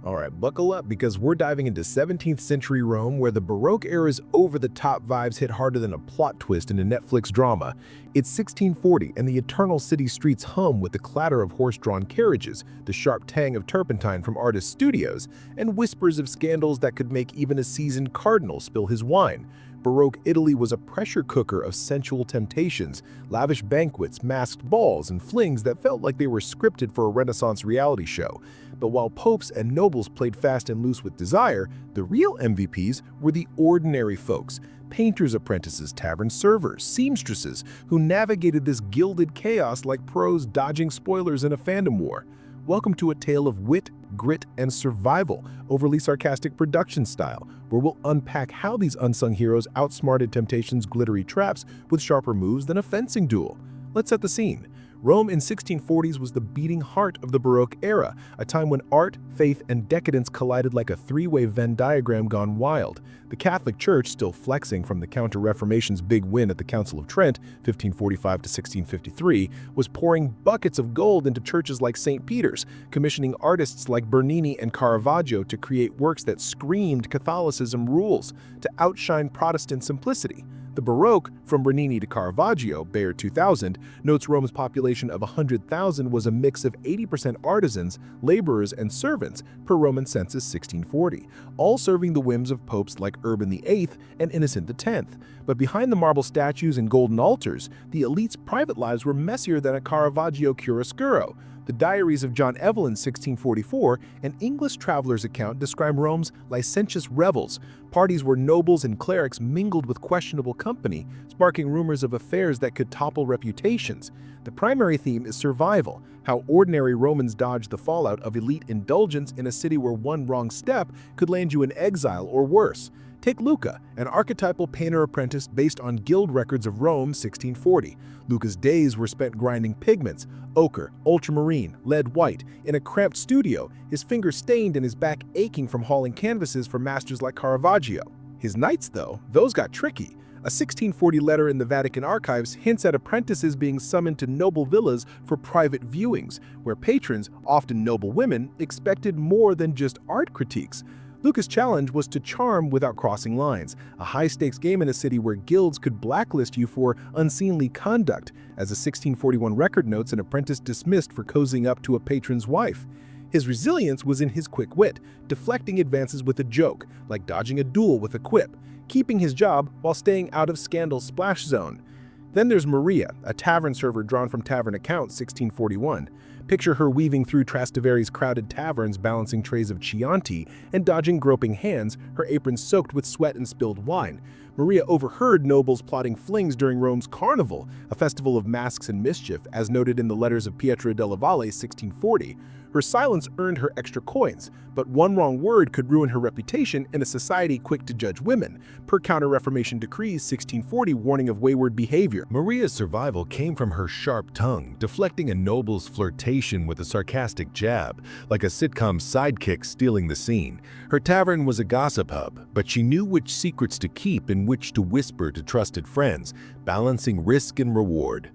All right, buckle up because we're diving into 17th century Rome where the Baroque era's over-the-top vibes hit harder than a plot twist in a Netflix drama. It's 1640 and the eternal city streets hum with the clatter of horse-drawn carriages, the sharp tang of turpentine from artist studios, and whispers of scandals that could make even a seasoned cardinal spill his wine. Baroque Italy was a pressure cooker of sensual temptations, lavish banquets, masked balls, and flings that felt like they were scripted for a Renaissance reality show. But while popes and nobles played fast and loose with desire, the real MVPs were the ordinary folks, painters' apprentices, tavern servers, seamstresses, who navigated this gilded chaos like pros dodging spoilers in a fandom war. Welcome to a tale of wit, grit, and survival, overly sarcastic production style, where we'll unpack how these unsung heroes outsmarted temptation's glittery traps with sharper moves than a fencing duel. Let's set the scene. Rome in 1640s was the beating heart of the Baroque era, a time when art, faith, and decadence collided like a three-way Venn diagram gone wild. The Catholic Church, still flexing from the Counter-Reformation's big win at the Council of Trent, 1545 to 1653, was pouring buckets of gold into churches like St. Peter's, commissioning artists like Bernini and Caravaggio to create works that screamed Catholicism rules, to outshine Protestant simplicity. The Baroque, from Bernini to Caravaggio, Bayer 2000, notes Rome's population of 100,000 was a mix of 80% artisans, laborers, and servants per Roman census 1640, all serving the whims of popes like Urban VIII and Innocent X. But behind the marble statues and golden altars, the elite's private lives were messier than a Caravaggio chiaroscuro. The diaries of John Evelyn 1644, an English traveler's account, describe Rome's licentious revels, parties where nobles and clerics mingled with questionable company, sparking rumors of affairs that could topple reputations. The primary theme is survival, how ordinary Romans dodged the fallout of elite indulgence in a city where one wrong step could land you in exile or worse. Take Luca, an archetypal painter-apprentice based on guild records of Rome 1640. Luca's days were spent grinding pigments, ochre, ultramarine, lead white, in a cramped studio, his fingers stained and his back aching from hauling canvases for masters like Caravaggio. His nights, though, those got tricky. A 1640 letter in the Vatican archives hints at apprentices being summoned to noble villas for private viewings, where patrons, often noble women, expected more than just art critiques. Luca's challenge was to charm without crossing lines, a high-stakes game in a city where guilds could blacklist you for unseemly conduct, as a 1641 record notes an apprentice dismissed for cozying up to a patron's wife. His resilience was in his quick wit, deflecting advances with a joke, like dodging a duel with a quip, keeping his job while staying out of scandal's splash zone. Then there's Maria, a tavern server drawn from Tavern Accounts 1641. Picture her weaving through Trastaveri's crowded taverns, balancing trays of Chianti and dodging groping hands, her apron soaked with sweat and spilled wine. Maria overheard nobles plotting flings during Rome's Carnival, a festival of masks and mischief, as noted in the letters of Pietro della Valle 1640. Her silence earned her extra coins, but one wrong word could ruin her reputation in a society quick to judge women, per Counter-Reformation decrees 1640 warning of wayward behavior. Maria's survival came from her sharp tongue, deflecting a noble's flirtation with a sarcastic jab, like a sitcom sidekick stealing the scene. Her tavern was a gossip hub, but she knew which secrets to keep and which to whisper to trusted friends, balancing risk and reward.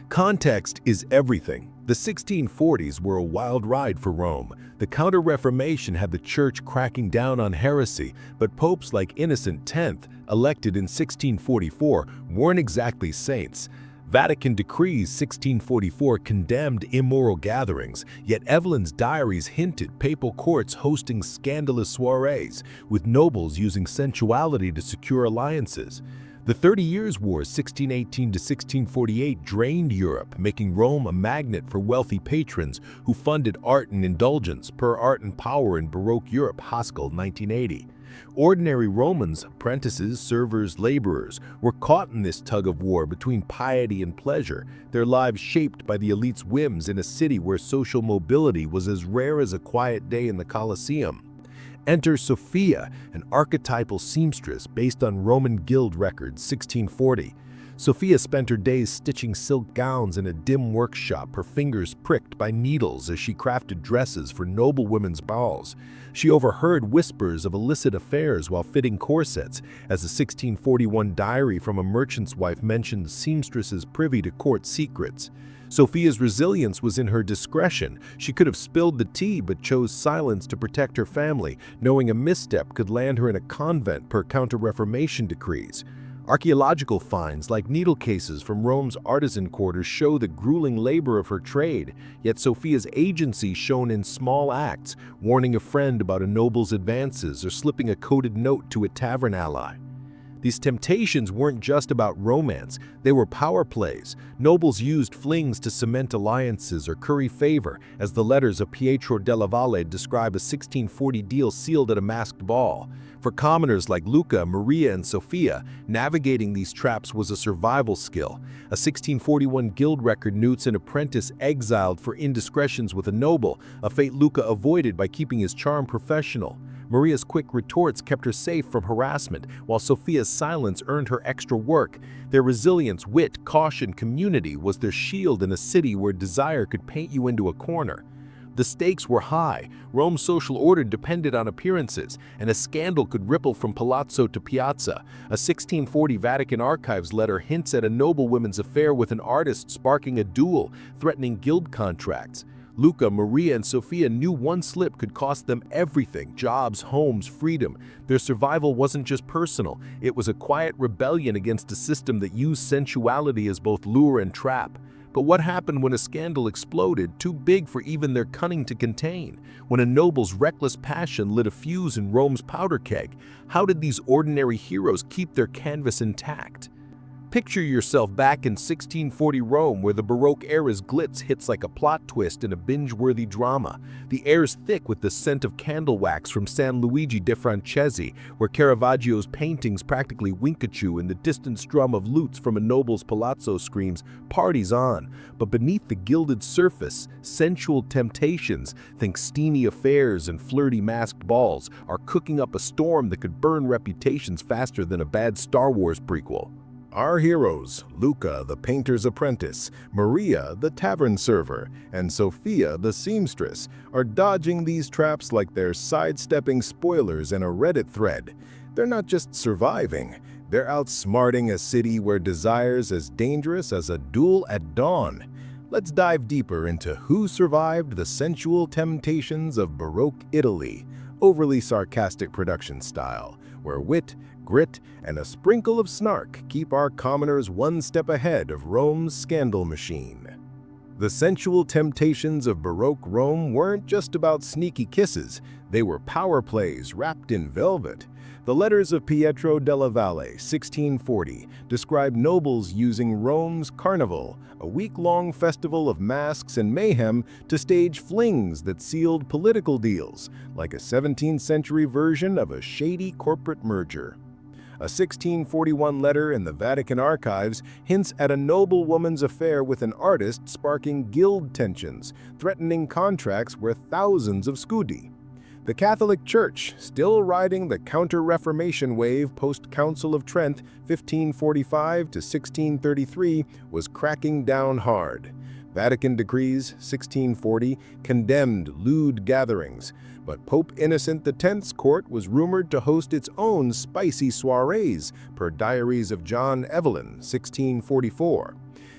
Context is everything. The 1640s were a wild ride for Rome. The Counter-Reformation had the church cracking down on heresy, but popes like Innocent X, elected in 1644, weren't exactly saints. Vatican decrees 1644 condemned immoral gatherings, yet Evelyn's diaries hinted papal courts hosting scandalous soirees, with nobles using sensuality to secure alliances. The 30 Years' War 1618 to 1648 drained Europe, making Rome a magnet for wealthy patrons who funded art and indulgence, per Art and Power in Baroque Europe, Haskell, 1980. Ordinary Romans, apprentices, servers, laborers, were caught in this tug-of-war between piety and pleasure, their lives shaped by the elite's whims in a city where social mobility was as rare as a quiet day in the Colosseum. Enter Sophia, an archetypal seamstress based on Roman guild records 1640. Sophia spent her days stitching silk gowns in a dim workshop, her fingers pricked by needles as she crafted dresses for noble women's balls. She overheard whispers of illicit affairs while fitting corsets, as a 1641 diary from a merchant's wife mentioned seamstresses privy to court secrets. Sophia's resilience was in her discretion. She could have spilled the tea but chose silence to protect her family, knowing a misstep could land her in a convent per Counter-Reformation decrees. Archaeological finds like needle cases from Rome's artisan quarters show the grueling labor of her trade, yet Sophia's agency shone in small acts, warning a friend about a noble's advances or slipping a coded note to a tavern ally. These temptations weren't just about romance, they were power plays. Nobles used flings to cement alliances or curry favor, as the letters of Pietro della Valle describe a 1640 deal sealed at a masked ball. For commoners like Luca, Maria, and Sophia, navigating these traps was a survival skill. A 1641 guild record notes an apprentice exiled for indiscretions with a noble, a fate Luca avoided by keeping his charm professional. Maria's quick retorts kept her safe from harassment, while Sophia's silence earned her extra work. Their resilience, wit, caution, community was their shield in a city where desire could paint you into a corner. The stakes were high. Rome's social order depended on appearances, and a scandal could ripple from palazzo to piazza. A 1640 Vatican archives letter hints at a noblewoman's affair with an artist, sparking a duel, threatening guild contracts. Luca, Maria, and Sophia knew one slip could cost them everything: jobs, homes, freedom. Their survival wasn't just personal, it was a quiet rebellion against a system that used sensuality as both lure and trap. But what happened when a scandal exploded, too big for even their cunning to contain? When a noble's reckless passion lit a fuse in Rome's powder keg, how did these ordinary heroes keep their canvas intact? Picture yourself back in 1640 Rome, where the Baroque era's glitz hits like a plot twist in a binge-worthy drama. The air's thick with the scent of candle wax from San Luigi de Francesi, where Caravaggio's paintings practically wink at you, and the distant strum of lutes from a noble's palazzo screams, "Party's on!" But beneath the gilded surface, sensual temptations, think steamy affairs and flirty masked balls, are cooking up a storm that could burn reputations faster than a bad Star Wars prequel. Our heroes, Luca, the painter's apprentice, Maria, the tavern server, and Sophia, the seamstress, are dodging these traps like they're sidestepping spoilers in a Reddit thread. They're not just surviving, they're outsmarting a city where desire's as dangerous as a duel at dawn. Let's dive deeper into who survived the sensual temptations of Baroque Italy, overly sarcastic production style, where wit, grit, and a sprinkle of snark keep our commoners one step ahead of Rome's scandal machine. The sensual temptations of Baroque Rome weren't just about sneaky kisses, they were power plays wrapped in velvet. The letters of Pietro della Valle, 1640, describe nobles using Rome's Carnival, a week-long festival of masks and mayhem, to stage flings that sealed political deals, like a 17th-century version of a shady corporate merger. A 1641 letter in the Vatican archives hints at a noblewoman's affair with an artist, sparking guild tensions, threatening contracts worth thousands of scudi. The Catholic Church, still riding the Counter-Reformation wave post-Council of Trent 1545 to 1633, was cracking down hard. Vatican decrees 1640 condemned lewd gatherings, but Pope Innocent X's court was rumored to host its own spicy soirees, per Diaries of John Evelyn 1644.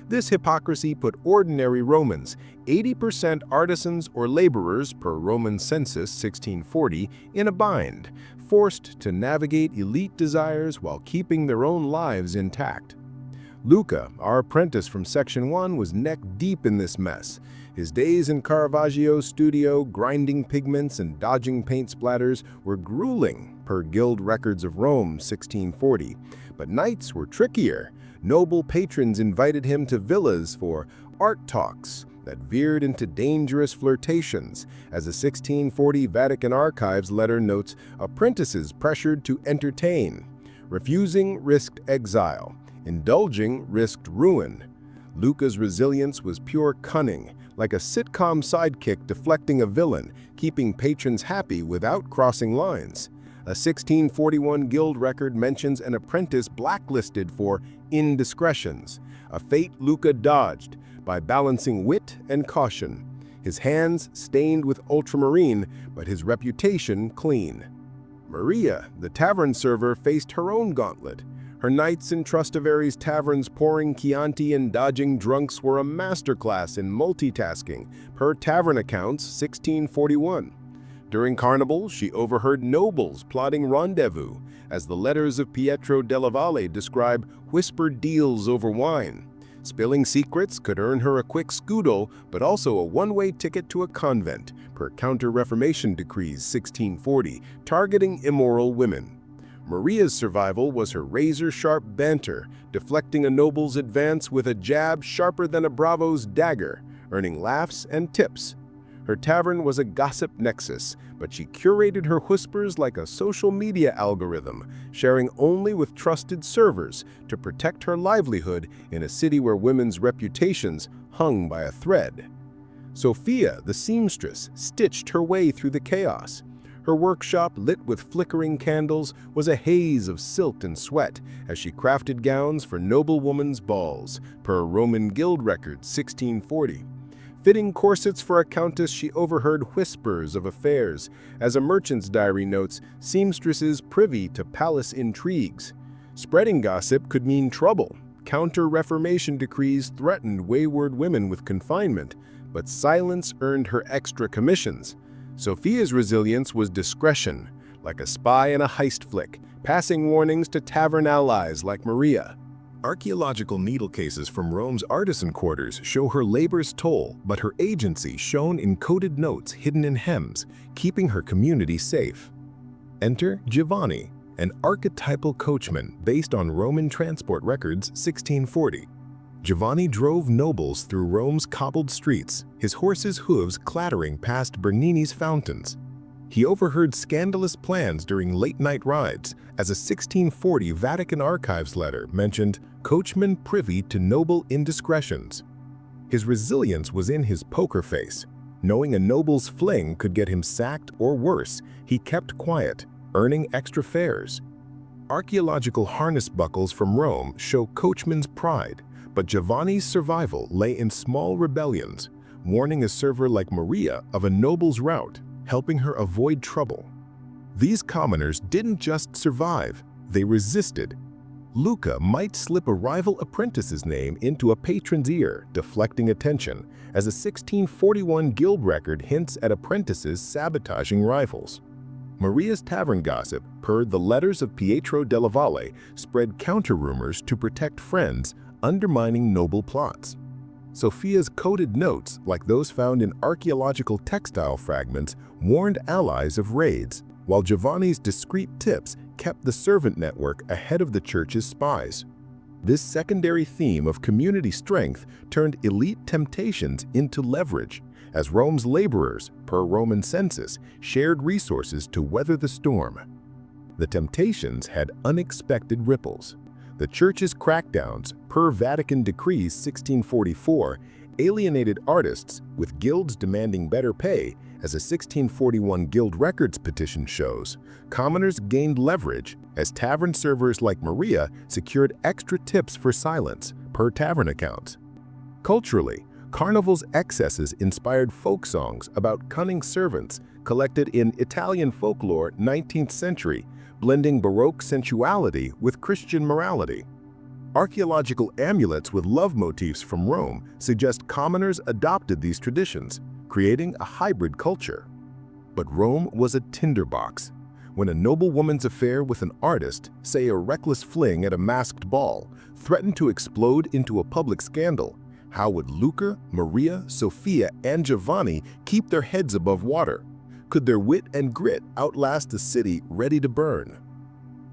This hypocrisy put ordinary Romans, 80% artisans or laborers per Roman census 1640, in a bind, forced to navigate elite desires while keeping their own lives intact. Luca, our apprentice from Section 1, was neck-deep in this mess. His days in Caravaggio's studio, grinding pigments and dodging paint splatters, were grueling, per Guild Records of Rome 1640. But nights were trickier. Noble patrons invited him to villas for art talks that veered into dangerous flirtations. As a 1640 Vatican Archives letter notes, apprentices pressured to entertain. Refusing risked exile. Indulging risked ruin. Luca's resilience was pure cunning, like a sitcom sidekick deflecting a villain, keeping patrons happy without crossing lines. A 1641 guild record mentions an apprentice blacklisted for indiscretions, a fate Luca dodged by balancing wit and caution. His hands stained with ultramarine, but his reputation clean. Maria, the tavern server, faced her own gauntlet. Her nights in Trastevere taverns pouring Chianti and dodging drunks were a masterclass in multitasking, per tavern accounts 1641. During Carnival, she overheard nobles plotting rendezvous, as the letters of Pietro della Valle describe whispered deals over wine. Spilling secrets could earn her a quick scudo, but also a one-way ticket to a convent, per Counter-Reformation Decrees 1640, targeting immoral women. Maria's survival was her razor-sharp banter, deflecting a noble's advance with a jab sharper than a bravo's dagger, earning laughs and tips. Her tavern was a gossip nexus, but she curated her whispers like a social media algorithm, sharing only with trusted servers to protect her livelihood in a city where women's reputations hung by a thread. Sophia, the seamstress, stitched her way through the chaos. Her workshop, lit with flickering candles, was a haze of silt and sweat as she crafted gowns for noblewomen's balls, per Roman Guild Record 1640. Fitting corsets for a countess, she overheard whispers of affairs. As a merchant's diary notes, seamstresses privy to palace intrigues. Spreading gossip could mean trouble. Counter-Reformation decrees threatened wayward women with confinement, but silence earned her extra commissions. Sophia's resilience was discretion, like a spy in a heist flick, passing warnings to tavern allies like Maria. Archaeological needle cases from Rome's artisan quarters show her labor's toll, but her agency shone in coded notes hidden in hems, keeping her community safe. Enter Giovanni, an archetypal coachman based on Roman transport records 1640. Giovanni drove nobles through Rome's cobbled streets, his horse's hooves clattering past Bernini's fountains. He overheard scandalous plans during late-night rides, as a 1640 Vatican Archives letter mentioned coachmen privy to noble indiscretions. His resilience was in his poker face. Knowing a noble's fling could get him sacked or worse, he kept quiet, earning extra fares. Archaeological harness buckles from Rome show coachmen's pride, but Giovanni's survival lay in small rebellions, warning a server like Maria of a noble's route, helping her avoid trouble. These commoners didn't just survive, they resisted. Luca might slip a rival apprentice's name into a patron's ear, deflecting attention, as a 1641 guild record hints at apprentices sabotaging rivals. Maria's tavern gossip, per the letters of Pietro della Valle, spread counter-rumors to protect friends, undermining noble plots. Sophia's coded notes, like those found in archaeological textile fragments, warned allies of raids, while Giovanni's discreet tips kept the servant network ahead of the church's spies. This secondary theme of community strength turned elite temptations into leverage, as Rome's laborers, per Roman census, shared resources to weather the storm. The temptations had unexpected ripples. The church's crackdowns, per Vatican Decrees 1644, alienated artists, with guilds demanding better pay, as a 1641 Guild Records petition shows. Commoners gained leverage, as tavern servers like Maria secured extra tips for silence, per tavern accounts. Culturally, Carnival's excesses inspired folk songs about cunning servants, collected in Italian folklore 19th century, blending Baroque sensuality with Christian morality. Archaeological amulets with love motifs from Rome suggest commoners adopted these traditions, creating a hybrid culture. But Rome was a tinderbox. When a noblewoman's affair with an artist, say a reckless fling at a masked ball, threatened to explode into a public scandal, how would Luca, Maria, Sophia, and Giovanni keep their heads above water? Could their wit and grit outlast a city ready to burn?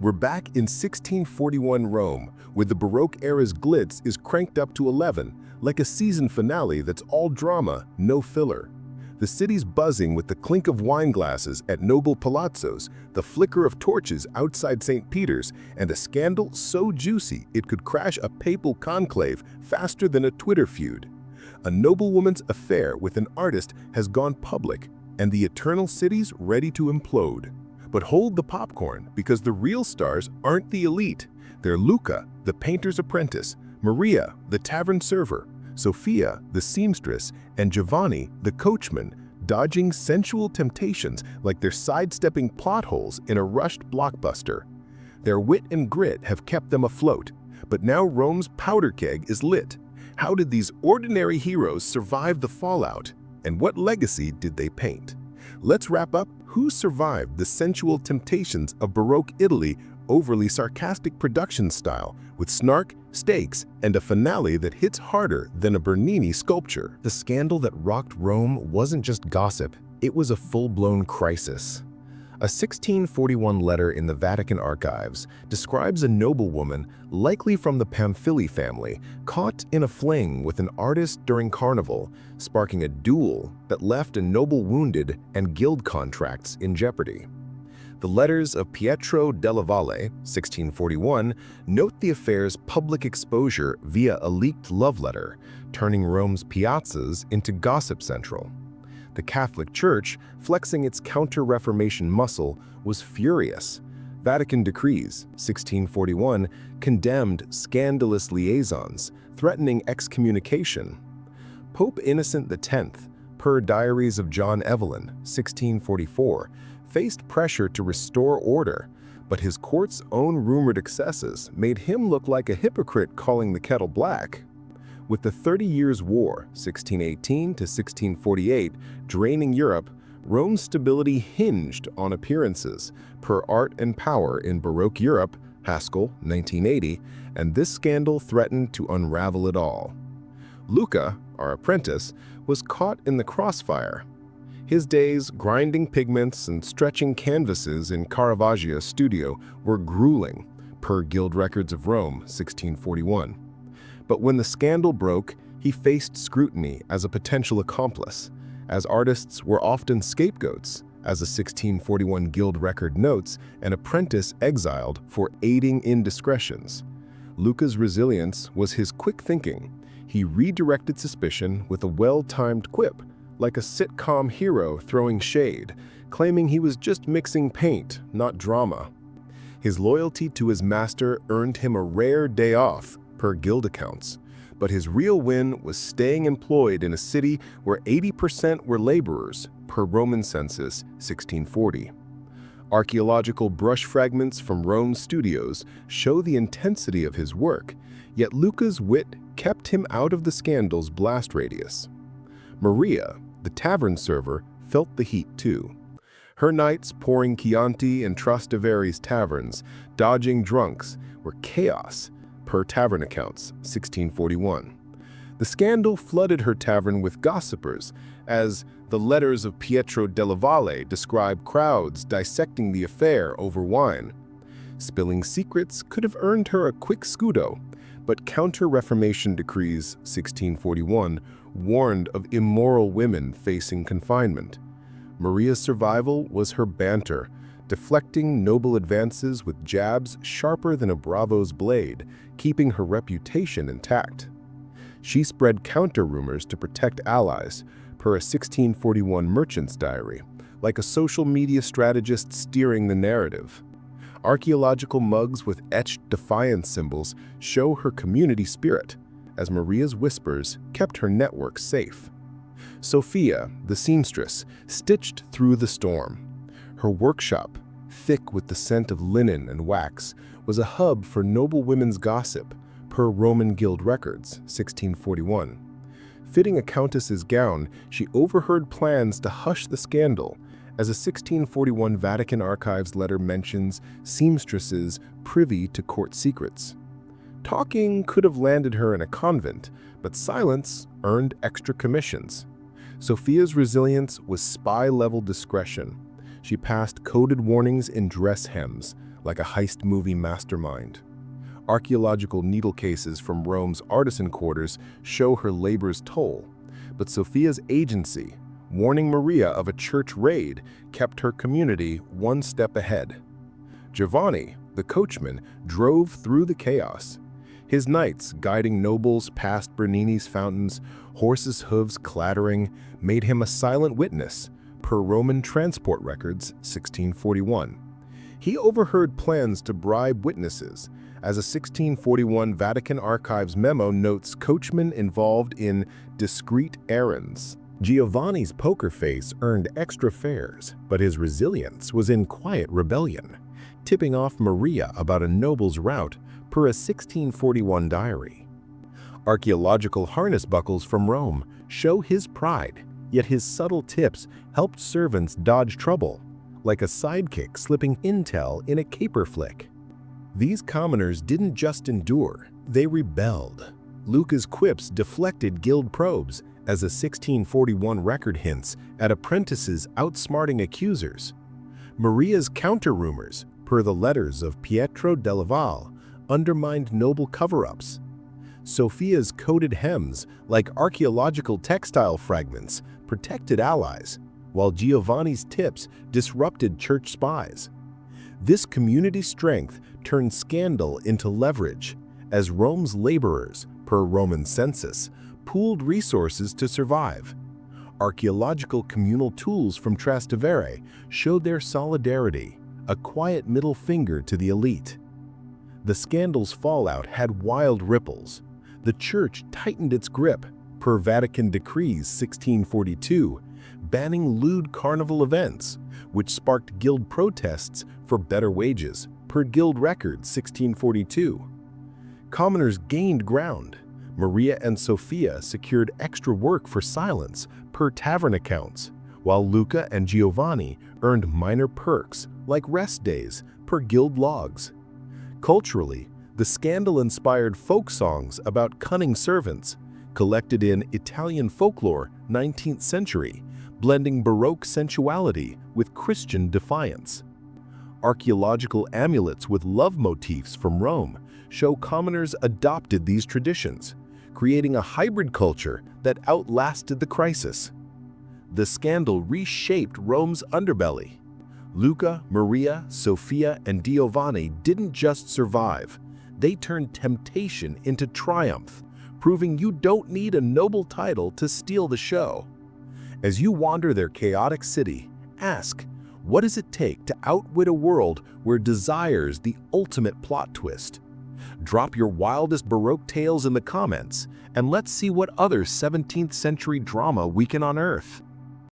We're back in 1641 Rome, where the Baroque era's glitz is cranked up to 11, like a season finale that's all drama, no filler. The city's buzzing with the clink of wine glasses at noble palazzos, the flicker of torches outside St. Peter's, and a scandal so juicy it could crash a papal conclave faster than a Twitter feud. A noblewoman's affair with an artist has gone public, and the eternal city's ready to implode. But hold the popcorn, because the real stars aren't the elite. They're Luca, the painter's apprentice, Maria, the tavern server, Sophia, the seamstress, and Giovanni, the coachman, dodging sensual temptations like they're sidestepping plot holes in a rushed blockbuster. Their wit and grit have kept them afloat, but now Rome's powder keg is lit. How did these ordinary heroes survive the fallout, and what legacy did they paint? Let's wrap up who survived the sensual temptations of Baroque Italy, overly sarcastic production style, with snark, stakes, and a finale that hits harder than a Bernini sculpture. The scandal that rocked Rome wasn't just gossip, it was a full-blown crisis. A 1641 letter in the Vatican archives describes a noblewoman, likely from the Pamphili family, caught in a fling with an artist during carnival, sparking a duel that left a noble wounded and guild contracts in jeopardy. The letters of Pietro della Valle, 1641, note the affair's public exposure via a leaked love letter, turning Rome's piazzas into gossip central. The Catholic Church, flexing its counter-Reformation muscle, was furious. Vatican decrees, 1641, condemned scandalous liaisons, threatening excommunication. Pope Innocent X, per Diaries of John Evelyn, 1644, faced pressure to restore order, but his court's own rumored excesses made him look like a hypocrite calling the kettle black. With the 30 Years' War, 1618 to 1648, draining Europe, Rome's stability hinged on appearances, per Art and Power in Baroque Europe, Haskell, 1980, and this scandal threatened to unravel it all. Luca, our apprentice, was caught in the crossfire. His days grinding pigments and stretching canvases in Caravaggio's studio were grueling, per Guild Records of Rome, 1641. But when the scandal broke, he faced scrutiny as a potential accomplice, as artists were often scapegoats, as a 1641 Guild record notes, an apprentice exiled for aiding indiscretions. Luca's resilience was his quick thinking. He redirected suspicion with a well-timed quip, like a sitcom hero throwing shade, claiming he was just mixing paint, not drama. His loyalty to his master earned him a rare day off, per Guild accounts, but his real win was staying employed in a city where 80% were laborers, per Roman census, 1640. Archaeological brush fragments from Rome's studios show the intensity of his work, yet Luca's wit kept him out of the scandal's blast radius. Maria, the tavern server, felt the heat too. Her nights pouring Chianti in Trastaveri's taverns, dodging drunks, were chaos, per tavern accounts, 1641. The scandal flooded her tavern with gossipers, as the letters of Pietro della Valle describe crowds dissecting the affair over wine. Spilling secrets could have earned her a quick scudo, but Counter-Reformation decrees, 1641, warned of immoral women facing confinement. Maria's survival was her banter, deflecting noble advances with jabs sharper than a bravo's blade, keeping her reputation intact. She spread counter-rumors to protect allies, per a 1641 merchant's diary, like a social media strategist steering the narrative. Archaeological mugs with etched defiance symbols show her community spirit, as Maria's whispers kept her network safe. Sophia, the seamstress, stitched through the storm. Her workshop, thick with the scent of linen and wax, was a hub for noble women's gossip, per Roman Guild Records, 1641. Fitting a countess's gown, she overheard plans to hush the scandal, as a 1641 Vatican Archives letter mentions seamstresses privy to court secrets. Talking could have landed her in a convent, but silence earned extra commissions. Sophia's resilience was spy-level discretion. She passed coded warnings in dress hems, like a heist movie mastermind. Archaeological needle cases from Rome's artisan quarters show her labor's toll, but Sophia's agency, warning Maria of a church raid, kept her community one step ahead. Giovanni, the coachman, drove through the chaos. His nights guiding nobles past Bernini's fountains, horses' hooves clattering, made him a silent witness, per Roman transport records, 1641. He overheard plans to bribe witnesses, as a 1641 Vatican Archives memo notes coachmen involved in discreet errands. Giovanni's poker face earned extra fares, but his resilience was in quiet rebellion. tipping off Maria about a noble's route per a 1641 diary. Archaeological harness buckles from Rome show his pride, yet his subtle tips helped servants dodge trouble, like a sidekick slipping intel in a caper flick. These commoners didn't just endure, they rebelled. Luca's quips deflected guild probes, as a 1641 record hints at apprentices outsmarting accusers. Maria's counter-rumors, per the letters of Pietro della Valle, undermined noble cover-ups. Sophia's coded hems, like archaeological textile fragments, protected allies, while Giovanni's tips disrupted church spies. This community strength turned scandal into leverage, as Rome's laborers, per Roman census, pooled resources to survive. Archaeological communal tools from Trastevere showed their solidarity, a quiet middle finger to the elite. The scandal's fallout had wild ripples. The church tightened its grip, per Vatican decrees 1642, banning lewd carnival events, which sparked guild protests for better wages, per guild record 1642. Commoners gained ground. Maria and Sophia secured extra work for silence, per tavern accounts, while Luca and Giovanni earned minor perks, like rest days, per guild logs. Culturally, the scandal inspired folk songs about cunning servants, collected in Italian folklore 19th century, blending Baroque sensuality with Christian defiance. Archaeological amulets with love motifs from Rome show commoners adopted these traditions, creating a hybrid culture that outlasted the crisis. The scandal reshaped Rome's underbelly. Luca, Maria, Sophia, and Giovanni didn't just survive. They turned temptation into triumph, proving you don't need a noble title to steal the show. As you wander their chaotic city, ask, what does it take to outwit a world where desire's the ultimate plot twist? Drop your wildest Baroque tales in the comments, and let's see what other 17th century drama we can unearth.